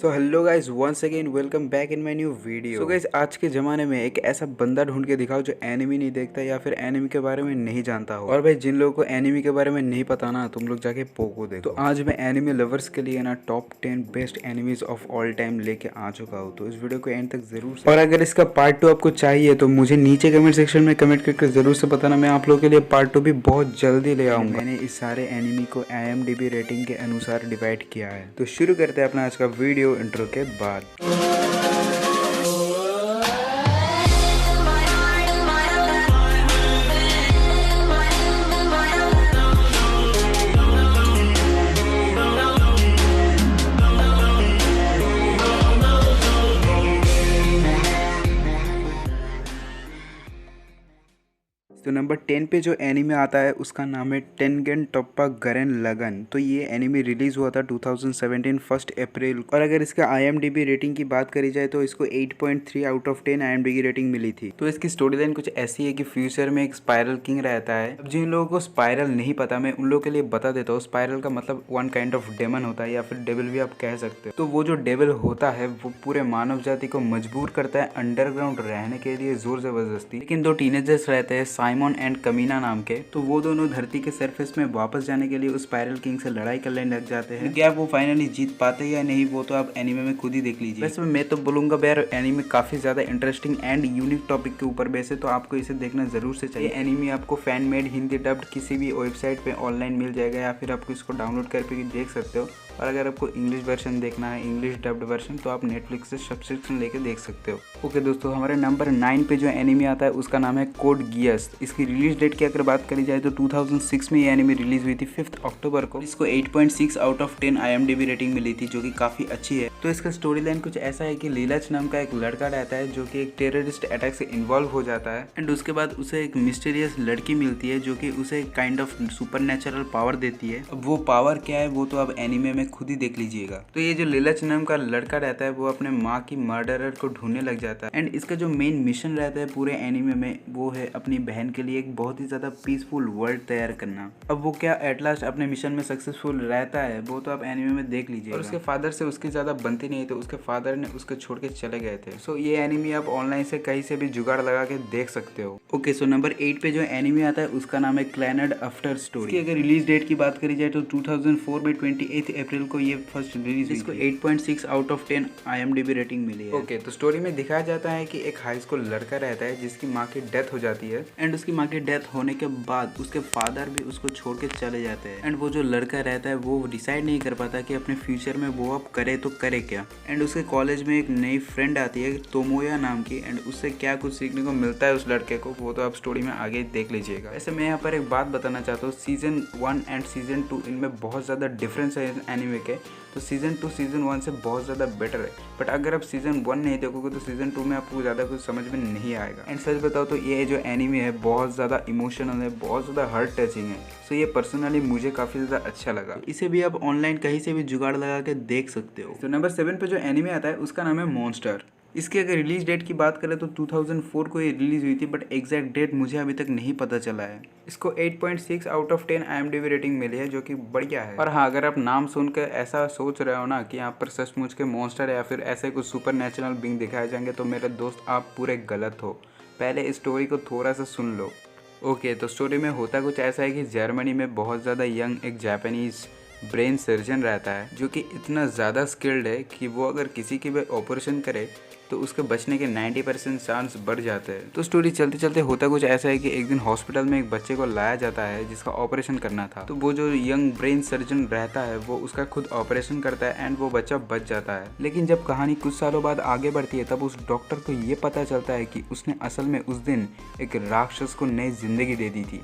So hello guys, once again welcome back in my new video. So guys, आज के ज़माने में एक ऐसा बंदा ढूंढ के दिखाओ जो एनिमी नहीं देखता या फिर एनिमी के बारे में नहीं जानता हो। और भाई जिन लोगों को एनिमी के बारे में नहीं पता ना, तुम लोग जाके पोको देखो। तो आज मैं एनिमी लवर्स के लिए ना top 10 best enemies of all time लेके आ चुका हूँ। तो इस वीडियो को एंड तक जरूर से, और अगर इसका पार्ट 2 आपको चाहिए तो मुझे नीचे कमेंट सेक्शन में कमेंट करके जरूर से बताना। मैं आप लोगों के लिए पार्ट 2 भी बहुत जल्दी ले आऊंगा। मैंने इस सारे एनिमी को IMDb रेटिंग के अनुसार डिवाइड किया है। तो शुरू करते हैं अपना आज का वीडियो इंट्रो के बाद। तो नंबर 10 पे जो एनिमे आता है उसका नाम है टेनगन टोप्पा गरन लगन। तो ये एनिमे रिलीज हुआ था 2017 1 अप्रैल। और अगर इसका IMDb रेटिंग की बात करी जाए तो इसको 8.3 आउट ऑफ 10 IMDb रेटिंग मिली थी। तो इसकी स्टोरी लाइन कुछ ऐसी है कि फ्यूचर में एक स्पाइरल किंग रहता है। अब जिन लोगों को स्पाइरल नहीं पता, मैं उन लोगों के लिए बता देता हूँ। स्पाइरल का मतलब वन काइंड ऑफ डेमन होता है या फिर डेविल भी आप कह सकते हो। तो वो जो डेविल होता है वो पूरे मानव जाति को मजबूर करता है अंडरग्राउंड रहने के लिए जोर जबरदस्ती। लेकिन दो टीनेजर्स रहते हैं, साइमन एंड कमीना नाम के। तो वो दोनों धरती के सरफेस में वापस जाने के लिए उस स्पाइरल किंग से लड़ाई करने लग जाते हैं। क्या वो फाइनली जीत पाते या नहीं, वो तो आप एनीमे में खुद ही देख लीजिए। वैसे मैं तो बोलूंगा यार, एनीमे काफी ज्यादा इंटरेस्टिंग एंड यूनिक टॉपिक के ऊपर बेस है, तो आपको इसे देखना जरूर से चाहिए। एनीमे आपको फैन मेड हिंदी डब्ड किसी भी वेबसाइट पे ऑनलाइन मिल जाएगा या फिर आपको इसको डाउनलोड करके देख सकते हो। और अगर आपको इंग्लिश वर्जन देखना है, इंग्लिश डब्ड वर्जन, तो आप नेटफ्लिक्स से सब्सक्रिप्शन लेके देख सकते हो। ओके दोस्तों, हमारे नंबर 9 पे जो एनिमे आता है उसका नाम है कोड गियस। इसकी रिलीज डेट की अगर बात करी जाए तो 2006 में ये एनिमे रिलीज हुई थी 5 अक्टूबर को। इसको 8.6 आउट ऑफ 10 IMDb रेटिंग मिली थी, जो कि काफी अच्छी है। तो इसका स्टोरी लाइन कुछ ऐसा है कि लीलाच नाम का एक लड़का रहता है जो कि एक टेररिस्ट अटैक से इन्वॉल्व हो जाता है। एंड उसके बाद उसे एक मिस्टीरियस लड़की मिलती है जो कि उसे काइंड ऑफ सुपरनेचुरल पावर देती है। अब वो पावर क्या है वो तो अब एनिमे में खुद ही देख लीजिएगा। तो ये जो लीलाच नाम का लड़का रहता है वो अपने माँ की मर्डरर को ढूंढने लग जाता है। एंड इसका जो मेन मिशन रहता है पूरे एनिमे में वो है अपनी बहन के लिए एक बहुत ही ज्यादा पीसफुल वर्ल्ड तैयार करना। अब वो क्या एट लास्ट अपने मिशन में सक्सेसफुल रहता है वो तो आप एनिमे में देख लीजिए। और उसके फादर से उसकी ज्यादा बनती नहीं, तो उसके फादर ने उसको छोड़ के चले गए थे। सो ये एनिमे आप ऑनलाइन से कहीं से भी जुगाड़ लगा के देख सकते हो। ओके, सो नंबर 8 पे जो एनिमे आता है उसका नाम है क्लैनेड आफ्टर स्टोरी। अगर रिलीज डेट की बात करी जाए तो 2004 में 28 अप्रैल को ये फर्स्ट रिलीज। इसको 8.6 आउट ऑफ 10 IMDb रेटिंग मिली है। ओके, तो स्टोरी में दिखाया जाता है कि एक हाई स्कूल लड़का रहता है जिसकी माँ की डेथ हो जाती है। एंड उसकी माँ की डेथ होने के बाद उसके फादर भी उसको छोड़ के चले जाते हैं। एंड वो जो लड़का रहता है वो डिसाइड नहीं कर पाता कि अपने फ्यूचर में वो अब करे तो करे क्या। एंड उसके कॉलेज में एक नई फ्रेंड आती है तोमोया नाम की। एंड उससे क्या कुछ सीखने को मिलता है उस लड़के को, वो तो आप स्टोरी में आगे देख लीजिएगा। वैसे मैं यहाँ पर एक बात बताना चाहता हूँ, सीजन 1 एंड सीजन 2 इनमें बहुत ज़्यादा डिफरेंस है एनिमे के। तो सीजन 2 सीजन 1 से बहुत ज़्यादा बेटर है। बट अगर आप सीजन 1 नहीं देखोगे तो सीजन 2 में आपको ज़्यादा कुछ समझ में नहीं आएगा। एंड सच बताओ तो ये जो एनिमे है बहुत ज़्यादा इमोशनल है, बहुत ज़्यादा हार्ट टचिंग है। सो ये पर्सनली मुझे काफ़ी ज़्यादा अच्छा लगा। इसे भी आप ऑनलाइन कहीं से भी जुगाड़ लगा के देख सकते हो। तो नंबर 7 पे जो एनिमे आता है उसका नाम है मॉन्स्टर। इसकी अगर रिलीज डेट की बात करें तो 2004 को ये रिलीज हुई थी, बट एग्जैक्ट डेट मुझे अभी तक नहीं पता चला है। इसको 8.6 आउट ऑफ 10 IMDb रेटिंग मिली है, जो कि बढ़िया है। और हाँ, अगर आप नाम सुनकर ऐसा सोच रहे हो ना कि यहाँ पर सचमुच के मॉन्स्टर या फिर ऐसे कुछ सुपर नेचुरल बीइंग दिखाए जाएंगे, तो मेरे दोस्त आप पूरे गलत हो। पहले इस स्टोरी को थोड़ा सा सुन लो। ओके, तो स्टोरी में होता कुछ ऐसा है कि जर्मनी में बहुत ज़्यादा यंग एक जापानीज ब्रेन सर्जन रहता है जो कि इतना ज़्यादा स्किल्ड है कि वो अगर किसी की भी ऑपरेशन करे तो उसके बचने के 90% चांस बढ़ जाते हैं। तो स्टोरी चलते चलते होता कुछ ऐसा है कि एक दिन हॉस्पिटल में एक बच्चे को लाया जाता है जिसका ऑपरेशन करना था। तो वो जो यंग ब्रेन सर्जन रहता है वो उसका खुद ऑपरेशन करता है एंड वो बच्चा बच जाता है। लेकिन जब कहानी कुछ सालों बाद आगे बढ़ती है तब उस डॉक्टर को ये पता चलता है कि उसने असल में उस दिन एक राक्षस को नई जिंदगी दे दी थी।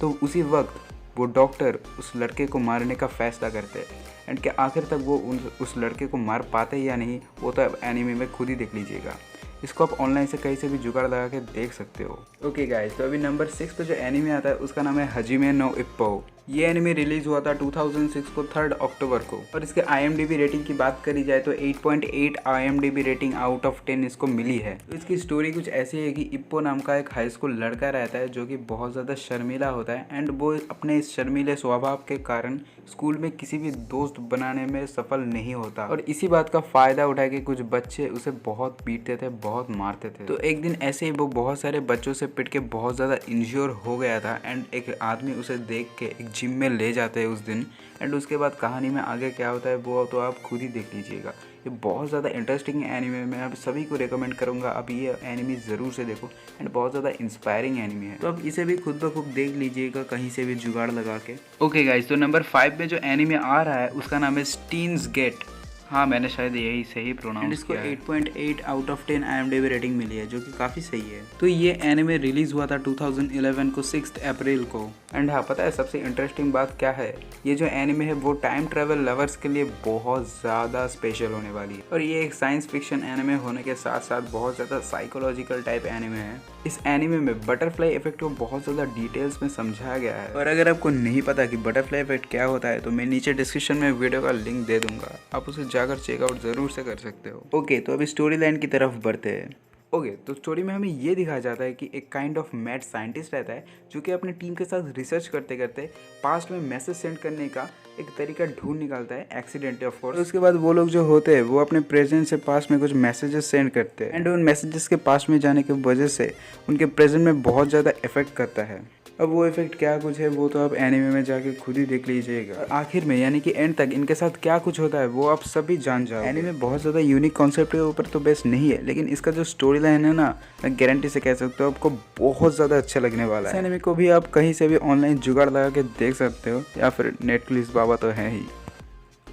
तो उसी वक्त वो डॉक्टर उस लड़के को मारने का फैसला करते हैं। एंड क्या आखिर तक वो उस लड़के को मार पाते या नहीं, वो तो अब एनिमे में खुद ही देख लीजिएगा। इसको आप ऑनलाइन से कहीं से भी जुगाड़ लगा के देख सकते हो। ओके गाइस, तो अभी नंबर 6 पे जो एनिमे आता है उसका नाम है हजिमे नो इप्पो। ये एनिमे रिलीज हुआ था 2006 को 3 अक्टूबर को। और इसके IMDb रेटिंग की बात करी जाए तो 8.8 IMDb रेटिंग आउट ऑफ 10 इसको मिली है। तो इसकी स्टोरी कुछ ऐसी है कि इप्पो नाम का एक हाई स्कूल लड़का रहता है जो कि बहुत ज़्यादा शर्मीला होता है एंड वो अपने इस शर्मीले स्वभाव के कारण स्कूल में किसी भी दोस्त बनाने में सफल नहीं होता। और इसी बात का फ़ायदा उठा के कुछ बच्चे उसे बहुत पीटते थे, बहुत मारते थे। तो एक दिन ऐसे ही वो बहुत सारे बच्चों से पिट के बहुत ज़्यादा इंज्योर हो गया था एंड एक आदमी उसे देख के एक जिम में ले जाते हैं उस दिन। एंड उसके बाद कहानी में आगे क्या होता है वो तो आप खुद ही देख लीजिएगा। ये बहुत ज़्यादा इंटरेस्टिंग एनिमे, मैं आप सभी को रेकमेंड करूँगा आप ये एनिमे ज़रूर से देखो एंड बहुत ज़्यादा इंस्पायरिंग एनिमे है। तो आप इसे भी खुद ब खुद देख लीजिएगा कहीं से भी जुगाड़ लगा के। ओके गाइस, तो नंबर 5 पे जो एनिमे आ रहा है उसका नाम है स्टीन्स गेट। हाँ, मैंने शायद यही सही प्रोनाउंस किया है। इसको 8.8 आउट ऑफ 10 IMDb रेटिंग मिली है जो कि काफ़ी सही है। तो ये एनिमे रिलीज़ हुआ था 2011 को 6 अप्रैल को। एंड हाँ, पता है सबसे इंटरेस्टिंग बात क्या है, ये जो एनिमे है वो टाइम ट्रेवल लवर्स के लिए बहुत ज़्यादा स्पेशल होने वाली है। और ये एक साइंस फिक्शन एनिमे होने के साथ साथ बहुत ज़्यादा साइकोलॉजिकल टाइप एनिमे है। इस एनिमे में बटरफ्लाई इफेक्ट को बहुत ज़्यादा डिटेल्स में समझाया गया है। और अगर आपको नहीं पता कि बटरफ्लाई इफेक्ट क्या होता है तो मैं नीचे डिस्क्रिप्शन में वीडियो का लिंक दे दूंगा, आप उसे जाकर चेकआउट ज़रूर से कर सकते हो। ओके, तो अभी स्टोरी लाइन की तरफ बढ़ते हैं। ओके, तो स्टोरी में हमें ये दिखाया जाता है कि एक काइंड ऑफ मैड साइंटिस्ट रहता है जो कि अपनी टीम के साथ रिसर्च करते करते पास्ट में मैसेज सेंड करने का एक तरीका ढूंढ निकालता है, एक्सीडेंटली ऑफ कोर्स। उसके बाद वो लोग जो होते हैं वो अपने प्रेजेंट से पास्ट में कुछ मैसेजेस सेंड करते हैं एंड उन मैसेजेस के पास्ट में जाने की वजह से उनके प्रेजेंट में बहुत ज़्यादा इफेक्ट करता है। अब वो इफेक्ट क्या कुछ है वो तो आप एनिमे में जाके खुद ही देख लीजिएगा। आखिर में यानी कि एंड तक इनके साथ क्या कुछ होता है वो आप सभी जान जाओ। एनिमे बहुत ज़्यादा यूनिक कॉन्सेप्ट के ऊपर तो बेस्ट नहीं है, लेकिन इसका जो स्टोरी लाइन है ना, मैं गारंटी से कह सकता हूँ आपको बहुत ज़्यादा अच्छा लगने वाला है। एनिमे को भी आप कहीं से भी ऑनलाइन जुगाड़ लगा के देख सकते हो या फिर नेटफ्लिक्स बाबा तो है ही।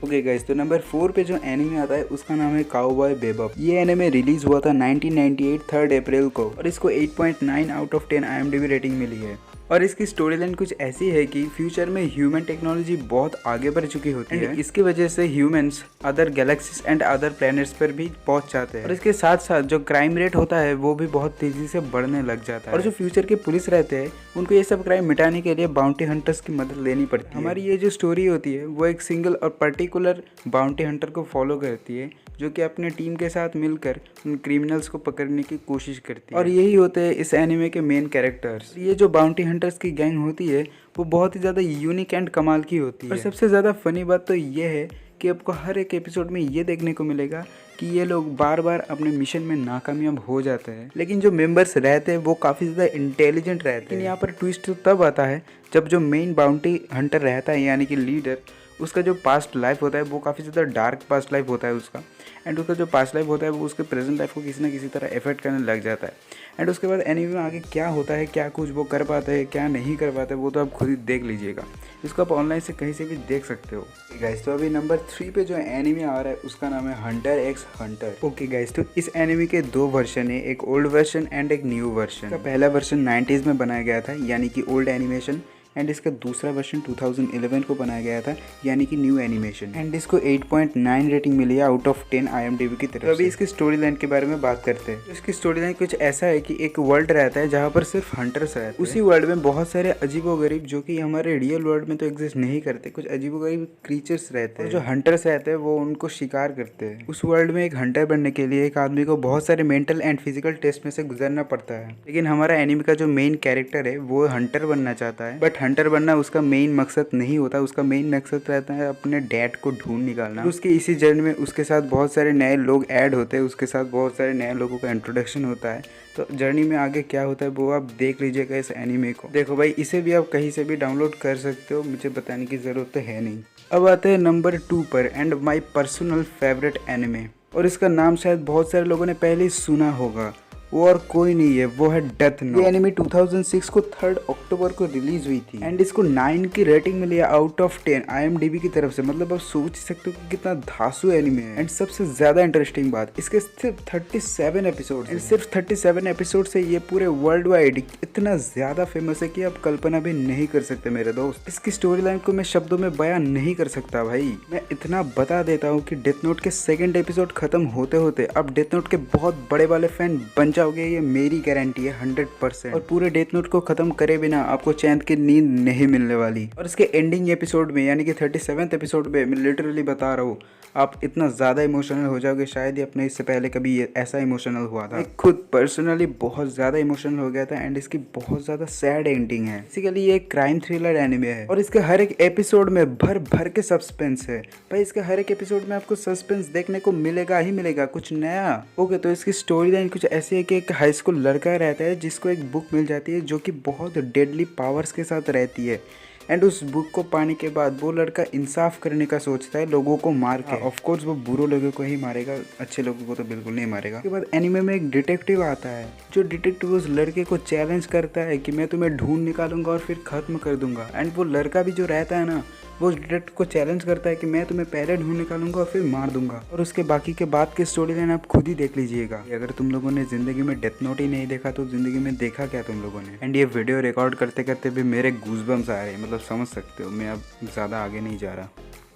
ओके गाइस, तो नंबर 4 पे जो एनिमे आता है उसका नाम है काउबॉय बेबॉप। ये एनिमे रिलीज हुआ था 1998 3 अप्रैल को और इसको 8.9 आउट ऑफ 10 IMDb रेटिंग मिली है। और इसकी स्टोरी लाइन कुछ ऐसी है कि फ्यूचर में ह्यूमन टेक्नोलॉजी बहुत आगे बढ़ चुकी होती है। इसकी वजह से humans other galaxies and other planets पर भी पहुंच जाते हैं और इसके साथ साथ जो क्राइम रेट होता है वो भी बहुत तेजी से बढ़ने लग जाता है। और जो फ्यूचर के पुलिस रहते हैं उनको ये सब क्राइम मिटाने के लिए बाउंटी हंटर्स की मदद लेनी पड़ती है। हमारी ये जो स्टोरी होती है वो एक सिंगल और पर्टिकुलर बाउंटी हंटर को फॉलो करती है जो कि अपने टीम के साथ मिलकर उन क्रिमिनल्स को पकड़ने की कोशिश करती है। और यही होते हैं इस एनिमे के मेन कैरेक्टर्स। ये जो बाउंटी हंटर्स की गैंग होती है वो बहुत ही ज़्यादा यूनिक एंड कमाल की होती है। और सबसे ज़्यादा फनी बात तो ये है कि आपको हर एक एपिसोड में ये देखने को मिलेगा कि ये लोग बार बार अपने मिशन में नाकामयाब हो जाते हैं, लेकिन जो मेंबर्स रहते हैं वो काफ़ी ज़्यादा इंटेलिजेंट रहते हैं। लेकिन यहाँ पर ट्विस्ट तो तब आता है जब जो मेन बाउंटी हंटर रहता है यानी कि लीडर, उसका जो पास्ट लाइफ होता है वो काफ़ी ज़्यादा डार्क पास्ट लाइफ होता है उसका। एंड उसका जो पास्ट लाइफ होता है वो उसके प्रेजेंट लाइफ को किसी ना किसी तरह इफेक्ट करने लग जाता है। एंड उसके बाद एनिमे में आगे क्या होता है, क्या कुछ वो कर पाते हैं, क्या नहीं कर पाते, वो तो आप खुद ही देख लीजिएगा। इसको आप ऑनलाइन से कहीं से भी देख सकते हो। गाइस, तो अभी नंबर 3 पे जो एनिमे आ रहा है उसका नाम है Hunter x Hunter. Okay guys, तो इस एनिमे के 2 वर्जन है, एक ओल्ड वर्जन एंड एक न्यू वर्जन। इसका पहला वर्जन 90s में बनाया गया था यानी कि ओल्ड एनिमेशन, एंड इसका दूसरा वर्जन 2011 को बनाया गया था यानी कि न्यू एनिमेशन। एंड इसको 8.9 रेटिंग मिली है आउट ऑफ 10 IMDb की तरफ। तो अभी इसकी स्टोरी लाइन के बारे में बात करते हैं। तो इसकी स्टोरी लाइन कुछ ऐसा है कि एक वर्ल्ड रहता है जहाँ पर सिर्फ हंटर्स रहते हैं। उसी वर्ल्ड में बहुत सारे अजीबोगरीब जो कि हमारे रियल वर्ल्ड में तो एग्जिस्ट नहीं करते, कुछ अजीबोगरीब क्रीचर्स रहते हैं। जो हंटर्स रहते हैं वो उनको शिकार करते हैं। उस वर्ल्ड में एक हंटर बनने के लिए एक आदमी को बहुत सारे मेंटल एंड फिजिकल टेस्ट में से गुजरना पड़ता है। लेकिन हमारा एनिमे का जो मेन कैरेक्टर है वो हंटर बनना चाहता है, बट हंटर बनना उसका मेन मकसद नहीं होता। उसका मेन मकसद रहता है अपने डैड को ढूंढ निकालना। उसके इसी जर्नी में उसके साथ बहुत सारे नए लोग ऐड होते हैं, उसके साथ बहुत सारे नए लोगों का इंट्रोडक्शन होता है। तो जर्नी में आगे क्या होता है वो आप देख लीजिएगा इस एनिमे को। देखो भाई, इसे भी आप कहीं से भी डाउनलोड कर सकते हो, मुझे बताने की ज़रूरत तो है नहीं। अब आते हैं नंबर 2 पर and my personal favourite anime, और इसका नाम शायद बहुत सारे लोगों ने पहले ही सुना होगा। वो और कोई नहीं है, वो है डेथ नोट। ये एनिमे 2006 को 3 अक्टूबर को रिलीज हुई थी एंड इसको 9 की रेटिंग मिली है आउट ऑफ 10 IMDb की तरफ से। मतलब आप सोच सकते हो कि कितना धांसू एनिमे है। एंड सबसे ज्यादा इंटरेस्टिंग बात, इसके सिर्फ 37 एपिसोड एंड सिर्फ 37 एपिसोड से ये पूरे वर्ल्ड वाइड इतना ज्यादा फेमस है कि आप कल्पना भी नहीं कर सकते मेरे दोस्त। इसकी स्टोरी लाइन को मैं शब्दों में बयान नहीं कर सकता भाई। मैं इतना बता देता हूँ कि डेथ नोट के 2nd एपिसोड खत्म होते होते अब डेथ नोट के बहुत बड़े वाले फैन बन जाओ जाओगे, ये मेरी गारंटी है 100%। और पूरे डेथ नोट को खत्म करे बिना आपको चैन की नींद नहीं मिलने वाली। और इसके एंडिंग एपिसोड में यानी कि 37वें एपिसोड में मैं लिटरली बता रहा हूँ, आप इतना ज़्यादा इमोशनल हो जाओगे, शायद ही अपने इससे पहले कभी ऐसा इमोशनल हुआ था। मैं खुद पर्सनली बहुत ज़्यादा इमोशनल हो गया था एंड इसकी बहुत ज़्यादा सैड एंडिंग है। बेसिकली ये एक क्राइम थ्रिलर एनिमे है और इसके हर एक एपिसोड में भर भर के सस्पेंस है भाई। इसके हर एक एपिसोड में आपको सस्पेंस देखने को मिलेगा ही मिलेगा, कुछ नया। ओके, तो इसकी स्टोरी लाइन कुछ ऐसी है कि एक हाई स्कूल लड़का रहता है जिसको एक बुक मिल जाती है जो कि बहुत डेडली पावर्स के साथ रहती है एंड उस बुक को पाने के बाद वो लड़का इंसाफ करने का सोचता है, लोगों को मार के। ऑफ कोर्स वो बुरे लोगों को ही मारेगा, अच्छे लोगों को तो बिल्कुल नहीं मारेगा। उसके बाद एनिमे में एक डिटेक्टिव आता है, जो डिटेक्टिव उस लड़के को चैलेंज करता है कि मैं तुम्हें ढूंढ निकालूंगा और फिर खत्म कर दूंगा। एंड वो लड़का भी जो रहता है ना, वो डिटेक्टिव को चैलेंज करता है कि मैं तुम्हें पहले ढूंढ निकालूंगा और फिर मार दूंगा। और उसके बाकी के बाद के स्टोरी लाइन आप खुद ही देख लीजिएगा। अगर तुम लोगों ने जिंदगी में डेथ नोट ही नहीं देखा तो जिंदगी में देखा क्या तुम लोगों ने। एंड ये वीडियो रिकॉर्ड करते करते भी मेरे गूज़बम्स आ रहे हैं, मतलब समझ सकते हो, मैं अब ज़्यादा आगे नहीं जा रहा।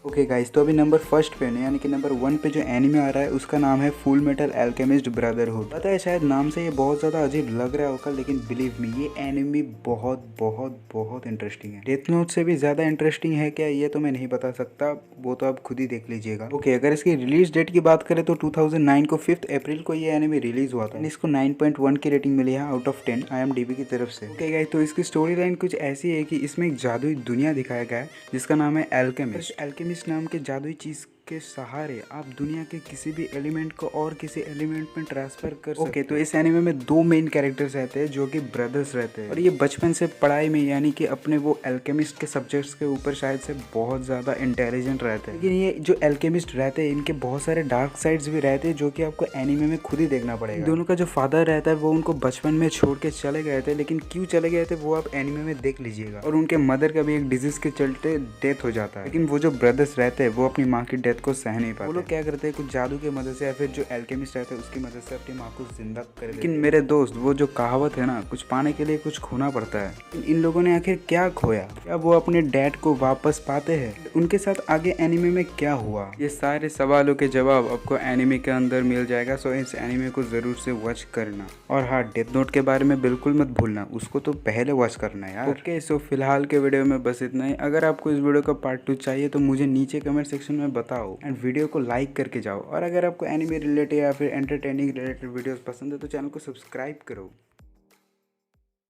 ओके गाइस, तो अभी नंबर फर्स्ट पे है, यानी कि नंबर 1 पे जो एनिमे आ रहा है उसका नाम है फुल मेटल अल्केमिस्ट ब्रदरहुड। पता है शायद नाम से ये बहुत ज़्यादा अजीब लग रहा होगा, लेकिन बिलीव मी ये एनिमे बहुत बहुत बहुत इंटरेस्टिंग है। डेथ नोट से भी ज़्यादा इंटरेस्टिंग है क्या, ये तो मैं नहीं बता सकता, वो तो आप खुद ही देख लीजिएगा। ओके, अगर इसकी रिलीज डेट की बात करें तो 2009 को 5 अप्रैल को ये एनिमे रिलीज हुआ था। इसको 9.1 की रेटिंग मिली है आउट ऑफ 10 IMDb की तरफ से। ओके गाइस, तो इसकी स्टोरी लाइन कुछ ऐसी है कि इसमें एक जादुई दुनिया दिखाया गया है जिसका नाम है अल्केमिस्ट नाम के जादुई चीज के सहारे आप दुनिया के किसी भी एलिमेंट को और किसी एलिमेंट में ट्रांसफर कर सकते। ओके, तो इस एनिमे में 2 मेन कैरेक्टर्स रहते हैं जो कि ब्रदर्स रहते हैं और ये बचपन से पढ़ाई में यानी कि अपने वो एल्केमिस्ट के सब्जेक्ट्स के ऊपर शायद से बहुत ज़्यादा इंटेलिजेंट रहते हैं। लेकिन ये जो एल्केमिस्ट रहते हैं इनके बहुत सारे डार्क साइड्स भी रहते हैं जो कि आपको एनिमे में खुद ही देखना पड़ेगा। दोनों का जो फादर रहता है वो उनको बचपन में छोड़ के चले गए थे, लेकिन क्यों चले गए थे वो आप एनिमे में देख लीजिएगा। और उनके मदर का भी एक डिजीज के चलते डेथ हो जाता है, लेकिन वो जो ब्रदर्स रहते हैं वो अपनी माँ की डेथ को सह नहीं पाते। वो लोग क्या करते हैं, कुछ जादू की मदद से या फिर जो एल्केमिस्ट रहते हैं उसकी मदद से अपनी माँ को जिंदा कर देते। लेकिन मेरे दोस्त, वो जो कहावत है ना, कुछ पाने के लिए कुछ खोना पड़ता है। इन लोगों ने आखिर क्या खोया, क्या वो अपने डैड को वापस पाते हैं, उनके साथ आगे एनिमे में क्या हुआ, ये सारे सवालों के जवाब आपको एनिमे के अंदर मिल जाएगा। सो इस एनिमे को जरूर से वॉच करना। और हाँ, डेथ नोट के बारे में बिल्कुल मत भूलना, उसको तो पहले वॉच करना है यार। ओके, सो फिलहाल के वीडियो में बस इतना ही। अगर आपको इस वीडियो का पार्ट 2 चाहिए तो मुझे नीचे कमेंट सेक्शन में बताओ एंड वीडियो को लाइक करके जाओ। और अगर आपको एनिमे रिलेटेड या फिर एंटरटेनिंग रिलेटेड वीडियोस पसंद है तो चैनल को सब्सक्राइब करो।